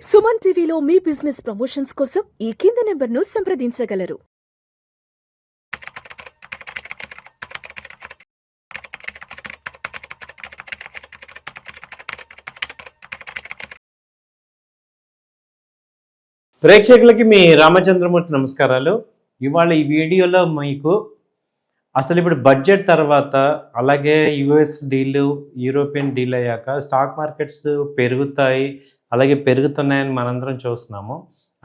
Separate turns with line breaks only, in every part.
సుమన్ టీవీలో మీ business promotions కోసం ఈ కింది నెంబర్ను సంప్రదించగలరు.
ప్రేక్షకులకి మీ రామచంద్రమూర్తి నమస్కారాలు. ఇవాళ ఈ వీడియోలో మీకు అసలు ఇప్పుడు బడ్జెట్ తర్వాత అలాగే యుఎస్ డీలు యూరోపియన్ డీల్ అయ్యాక స్టాక్ మార్కెట్స్ పెరుగుతాయి, అలాగే పెరుగుతున్నాయని మనందరం చూస్తున్నాము.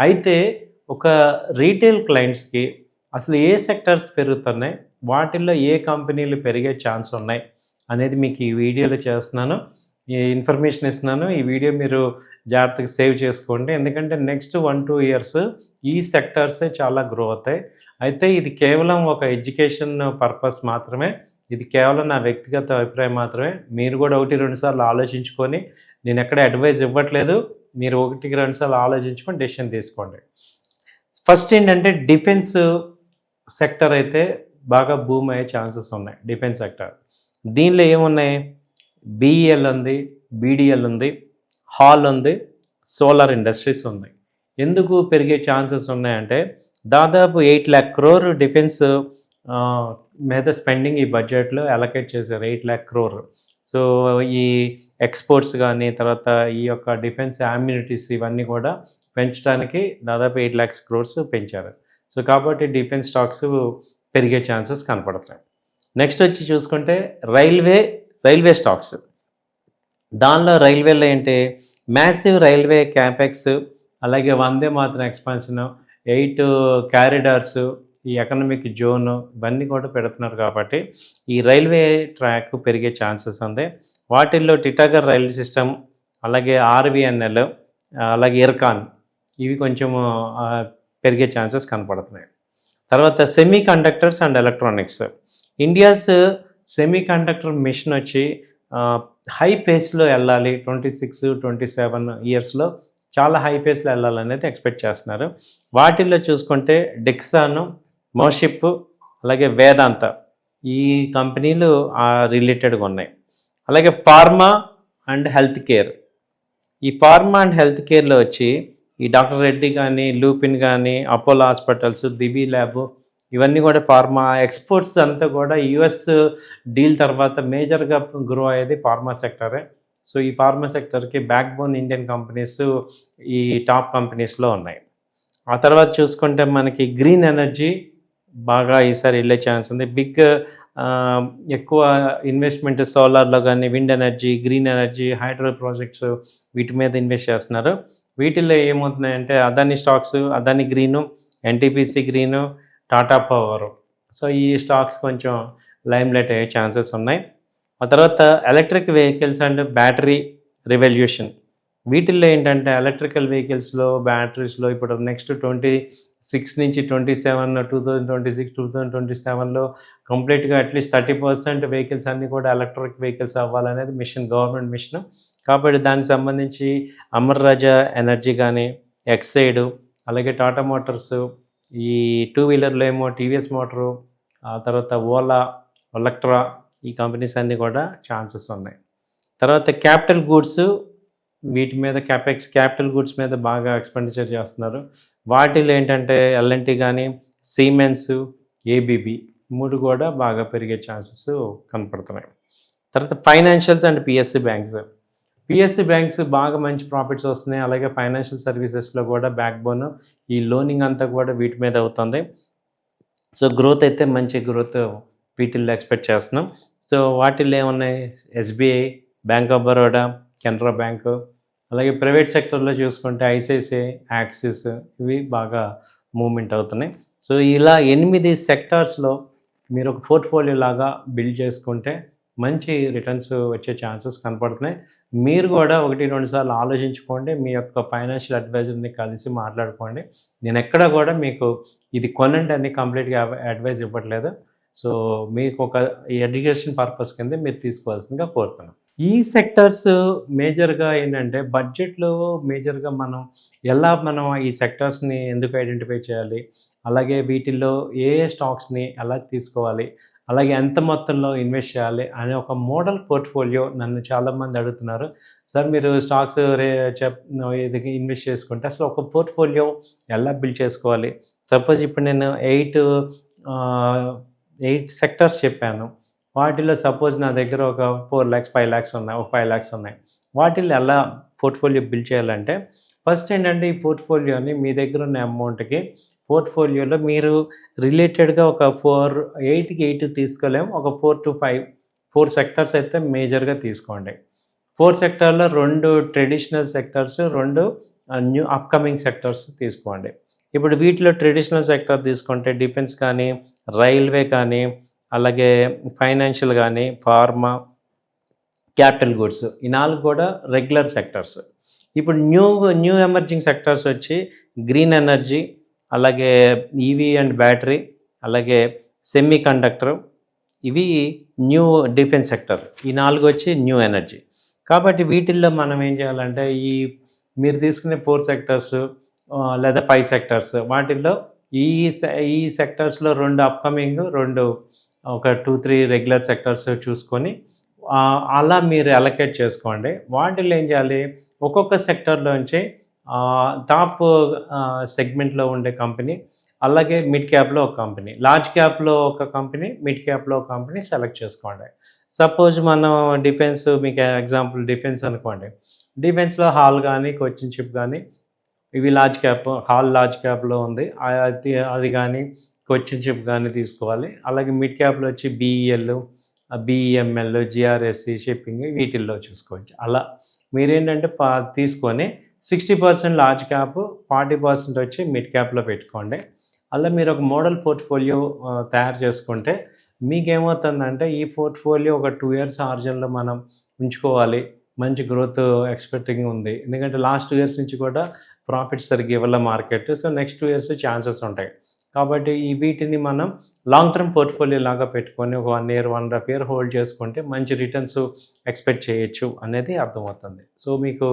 అయితే ఒక రీటైల్ క్లయింట్స్కి అసలు ఏ సెక్టర్స్ పెరుగుతున్నాయి, వాటిల్లో ఏ కంపెనీలు పెరిగే ఛాన్స్ ఉన్నాయి అనేది మీకు ఈ వీడియోలో చేస్తున్నాను, ఈ ఇన్ఫర్మేషన్ ఇస్తున్నాను. ఈ వీడియో మీరు జాగ్రత్తగా సేవ్ చేసుకోండి, ఎందుకంటే నెక్స్ట్ 1-2 ఇయర్స్ ఈ సెక్టర్సే చాలా గ్రో అవుతాయి. అయితే ఇది కేవలం ఒక ఎడ్యుకేషన్ పర్పస్ మాత్రమే, ఇది కేవలం నా వ్యక్తిగత అభిప్రాయం మాత్రమే. మీరు కూడా 1-2 సార్లు ఆలోచించుకొని, నేను ఎక్కడ అడ్వైజ్ ఇవ్వట్లేదు, మీరు 1-2 సార్లు ఆలోచించుకొని డెసిషన్ తీసుకోండి. ఫస్ట్ ఏంటంటే డిఫెన్స్ సెక్టర్ అయితే బాగా బూమ్ అయ్యే ఛాన్సెస్ ఉన్నాయి. డిఫెన్స్ సెక్టర్ దీనిలో ఏమున్నాయి, బిఈఎల్ ఉంది, బీడిఎల్ ఉంది, హాల్ ఉంది, సోలార్ ఇండస్ట్రీస్ ఉన్నాయి. ఎందుకు పెరిగే ఛాన్సెస్ ఉన్నాయంటే దాదాపు 8 lakh crore డిఫెన్స్ మీద స్పెండింగ్ ఈ బడ్జెట్లో అలొకేట్ చేశారు, 8 lakh crore. సో ఈ ఎక్స్పోర్ట్స్ కానీ తర్వాత ఈ యొక్క డిఫెన్స్ అమ్యూనిటీస్ ఇవన్నీ కూడా పెంచడానికి దాదాపు 8 lakhs crores పెంచారు. సో కాబట్టి డిఫెన్స్ స్టాక్స్ పెరిగే ఛాన్సెస్ కనపడుతున్నాయి. నెక్స్ట్ వచ్చి చూసుకుంటే రైల్వే స్టాక్స్. దానిలో రైల్వేలో ఏంటి, మ్యాసివ్ రైల్వే క్యాపెక్స్, అలాగే వందే మాత్రం ఎక్స్పాన్షన్, 8 కారిడార్స్, ఈ ఎకనామిక్ జోన్ ఇవన్నీ కూడా పెడుతున్నారు. కాబట్టి ఈ రైల్వే ట్రాక్ పెరిగే ఛాన్సెస్ ఉంది. వాటిల్లో టిటాగర్ రైల్వే సిస్టమ్, అలాగే ఆర్వీఎన్ఎల్, అలాగే ఇర్కాన్ ఇవి కొంచెం పెరిగే ఛాన్సెస్ కనపడుతున్నాయి. తర్వాత semiconductors and electronics. India's semiconductor mission వచ్చి హై పేస్లో వెళ్ళాలి, 26-27 ఇయర్స్లో చాలా హై పేస్లో వెళ్ళాలనేది ఎక్స్పెక్ట్ చేస్తున్నారు. వాటిల్లో చూసుకుంటే డిక్సాను, మోషిప్, అలాగే వేదాంత ఈ కంపెనీలు రిలేటెడ్గా ఉన్నాయి. అలాగే ఫార్మా అండ్ హెల్త్ కేర్. ఈ ఫార్మా అండ్ హెల్త్ కేర్లో వచ్చి ఈ డాక్టర్ రెడ్డి కానీ, లూపిన్ కానీ, అపోలో హాస్పిటల్స్, దివి ల్యాబ్ ఇవన్నీ కూడా ఫార్మా ఎక్స్పోర్ట్స్ అంతా కూడా యుఎస్ డీల్ తర్వాత మేజర్గా గ్రో అయ్యేది ఫార్మా సెక్టరే. సో ఈ ఫార్మా సెక్టర్కి బ్యాక్ బోన్ ఇండియన్ కంపెనీస్ ఈ టాప్ కంపెనీస్లో ఉన్నాయి. ఆ తర్వాత చూసుకుంటే మనకి గ్రీన్ ఎనర్జీ బాగా ఈసారి వెళ్ళే ఛాన్స్ ఉంది. ఎక్కువ ఇన్వెస్ట్మెంట్ సోలార్లో కానీ, wind energy, green energy, hydro projects వీటి మీద ఇన్వెస్ట్ చేస్తున్నారు. వీటిల్లో ఏమవుతున్నాయంటే Adani stocks, Adani green, NTPC green, Tata power. So ఈ స్టాక్స్ కొంచెం లైమ్లైట్ అయ్యే ఛాన్సెస్ ఉన్నాయి. ఆ తర్వాత electric vehicles and battery revolution. వీటిల్లో ఏంటంటే ఎలక్ట్రికల్ వెహికల్స్లో, బ్యాటరీస్లో ఇప్పుడు నెక్స్ట్ 26 నుంచి 27, 2026, 2027లో కంప్లీట్గా అట్లీస్ట్ 30% వెహికల్స్ అన్నీ కూడా ఎలక్ట్రిక్ వెహికల్స్ అవ్వాలనేది గవర్నమెంట్ మిషన్. కాబట్టి దానికి సంబంధించి అమర్ రాజా ఎనర్జీ కానీ, ఎక్సైడ్, అలాగే టాటా మోటార్స్, ఈ 2 వీలర్లో ఏమో టీవీఎస్ మోటరు, ఆ తర్వాత ఓలా, ఎలక్ట్రా ఈ కంపెనీస్ అన్నీ కూడా ఛాన్సెస్ ఉన్నాయి. తర్వాత క్యాపిటల్ గూడ్స్, వీటి మీద క్యాపిటల్ గూడ్స్ మీద బాగా ఎక్స్పెండిచర్ చేస్తున్నారు. వాటిలో ఏంటంటే ఎల్ఎన్టీ కానీ, సిమెన్స్, ఏబీబీ 3 కూడా బాగా పెరిగే ఛాన్సెస్ కనపడుతున్నాయి. తర్వాత ఫైనాన్షియల్స్ అండ్ పిఎస్సి బ్యాంక్స్ బాగా మంచి ప్రాఫిట్స్ వస్తున్నాయి. అలాగే ఫైనాన్షియల్ సర్వీసెస్లో కూడా బ్యాక్ బోన్ ఈ లోనింగ్ అంతా కూడా వీటి మీద అవుతుంది. సో గ్రోత్ అయితే మంచి గ్రోత్ వీటిల్లో ఎక్స్పెక్ట్ చేస్తున్నాం. సో వాటిల్లో ఏమున్నాయి, SBI, bank of Baroda, Canara bank, అలాగే ప్రైవేట్ సెక్టర్లో చూసుకుంటే ఐసిఐసిఐ, యాక్సిస్ ఇవి బాగా మూవ్మెంట్ అవుతున్నాయి. సో ఇలా 8 సెక్టార్స్లో మీరు ఒక పోర్ట్ఫోలియో లాగా బిల్డ్ చేసుకుంటే మంచి రిటర్న్స్ వచ్చే ఛాన్సెస్ కనపడుతున్నాయి. మీరు కూడా 1-2 సార్లు ఆలోచించుకోండి, మీ యొక్క ఫైనాన్షియల్ అడ్వైజర్ని కలిసి మాట్లాడుకోండి. నేను ఎక్కడ కూడా మీకు ఇది కొనండి అని కంప్లీట్గా అడ్వైజ్ ఇవ్వట్లేదు. సో మీకు ఒక ఎడ్యుకేషన్ పర్పస్ కింద మీరు తీసుకోవాల్సిందిగా కోరుతున్నాను. ఈ సెక్టర్స్ మేజర్గా ఏంటంటే బడ్జెట్లో మేజర్గా మనం ఈ సెక్టర్స్ని ఎందుకు ఐడెంటిఫై చేయాలి, అలాగే వీటిల్లో ఏ స్టాక్స్ని ఎలా తీసుకోవాలి, అలాగే ఎంత మొత్తంలో ఇన్వెస్ట్ చేయాలి అనే ఒక మోడల్ పోర్ట్ఫోలియో నన్ను చాలామంది అడుగుతున్నారు. సార్ మీరు స్టాక్స్ ఇది ఇన్వెస్ట్ చేసుకుంటే అసలు ఒక పోర్ట్ఫోలియో ఎలా బిల్డ్ చేసుకోవాలి? సపోజ్ ఇప్పుడు నేను 8 సెక్టార్స్ చెప్పాను. వాటిలో సపోజ్ నా దగ్గర ఒక 4 lakhs 5 lakhs ఉన్నాయి, ఒక 5 lakhs ఉన్నాయి. వాటిల్లో ఎలా పోర్ట్ఫోలియో బిల్డ్ చేయాలంటే ఫస్ట్ ఏంటంటే ఈ పోర్ట్ఫోలియోని మీ దగ్గర ఉన్న అమౌంట్కి పోర్ట్ఫోలియోలో మీరు రిలేటెడ్గా ఒక 8కి 8 తీసుకోలేము, ఒక 4 to 5 4 సెక్టార్స్ అయితే మేజర్గా తీసుకోండి. 4 సెక్టార్లో 2 traditional sectors, 2 new upcoming sectors తీసుకోండి. ఇప్పుడు వీటిలో ట్రెడిషనల్ సెక్టార్ తీసుకుంటే డిఫెన్స్ కానీ, రైల్వే కానీ, అలాగే ఫైనాన్షియల్ కానీ, ఫార్మా, క్యాపిటల్ గూడ్స్, ఈ 4 కూడా రెగ్యులర్ సెక్టార్స్. ఇప్పుడు న్యూ ఎమర్జింగ్ సెక్టార్స్ వచ్చి గ్రీన్ ఎనర్జీ, అలాగే ఈవీ అండ్ బ్యాటరీ, అలాగే సెమీ కండక్టర్, ఇవి న్యూ డిఫెన్స్ సెక్టర్. ఈ 4 వచ్చి న్యూ ఎనర్జీ. కాబట్టి వీటిల్లో మనం ఏం చేయాలంటే మీరు తీసుకునే 4 సెక్టార్స్ లేదా 5 సెక్టార్స్, వాటిల్లో ఈ సెక్టార్స్లో 2 అప్కమింగ్, 2 ఒక 2-3 రెగ్యులర్ సెక్టార్స్ చూసుకొని అలా మీరు అలొకేట్ చేసుకోండి. వాటిల్లో ఏం చేయాలి, ఒక్కొక్క సెక్టార్లోంచి టాప్ సెగ్మెంట్లో ఉండే కంపెనీ, అలాగే మిడ్ క్యాప్లో ఒక కంపెనీ, లార్జ్ క్యాప్లో ఒక కంపెనీ, మిడ్ క్యాప్లో ఒక కంపెనీ సెలెక్ట్ చేసుకోండి. సపోజ్ మనం డిఫెన్స్, మీకు ఎగ్జాంపుల్ డిఫెన్స్ అనుకోండి. డిఫెన్స్లో హాల్ కానీ, కోచిన్ షిప్ కానీ, ఇవి లార్జ్ క్యాప్. హాల్ లార్జ్ క్యాప్లో ఉంది, అది కానీ కోచిన్ షిప్ కానీ తీసుకోవాలి. అలాగే మిడ్ క్యాప్లో వచ్చి బీఈఎల్, బిఈఎంఎల్, జిఆర్ఎస్సి, షిప్పింగ్, వీటిల్లో చూసుకోవచ్చు. అలా మీరేంటంటే తీసుకొని 60% లార్జ్ క్యాప్, 40% వచ్చి మిడ్ క్యాప్లో పెట్టుకోండి. అలా మీరు ఒక మోడల్ పోర్ట్ఫోలియో తయారు చేసుకుంటే మీకేమవుతుందంటే ఈ పోర్ట్ఫోలియో ఒక 2 years ఆర్జన్లో మనం ఉంచుకోవాలి. మంచి గ్రోత్ ఎక్స్పెక్టింగ్ ఉంది, ఎందుకంటే లాస్ట్ 2 years నుంచి కూడా ప్రాఫిట్స్ సరిగ్గా ఇవ్వాల market. So next 2 years chances ఉంటాయి. కాబట్టి వీటిని మనం లాంగ్ టర్మ్ పోర్ట్ఫోలియో లాగా పెట్టుకొని ఒక 1 year 1.5 year హోల్డ్ చేసుకుంటే మంచి రిటర్న్స్ ఎక్స్పెక్ట్ చేయొచ్చు అనేది అర్థమవుతుంది. సో మీకు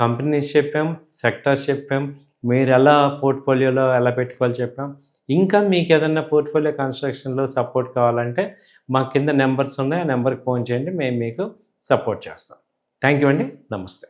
కంపెనీస్ చెప్పాం, సెక్టార్స్ చెప్పాం, మీరు ఎలా పోర్ట్ఫోలియోలో ఎలా పెట్టుకోవాలి చెప్పాం. ఇంకా మీకు ఏదైనా పోర్ట్ఫోలియో కన్స్ట్రక్షన్లో సపోర్ట్ కావాలంటే మా కింద నెంబర్స్ ఉన్నాయి, ఆ నెంబర్కి ఫోన్ చేయండి, మేము మీకు సపోర్ట్ చేస్తాం. థ్యాంక్ యూ అండి. నమస్తే.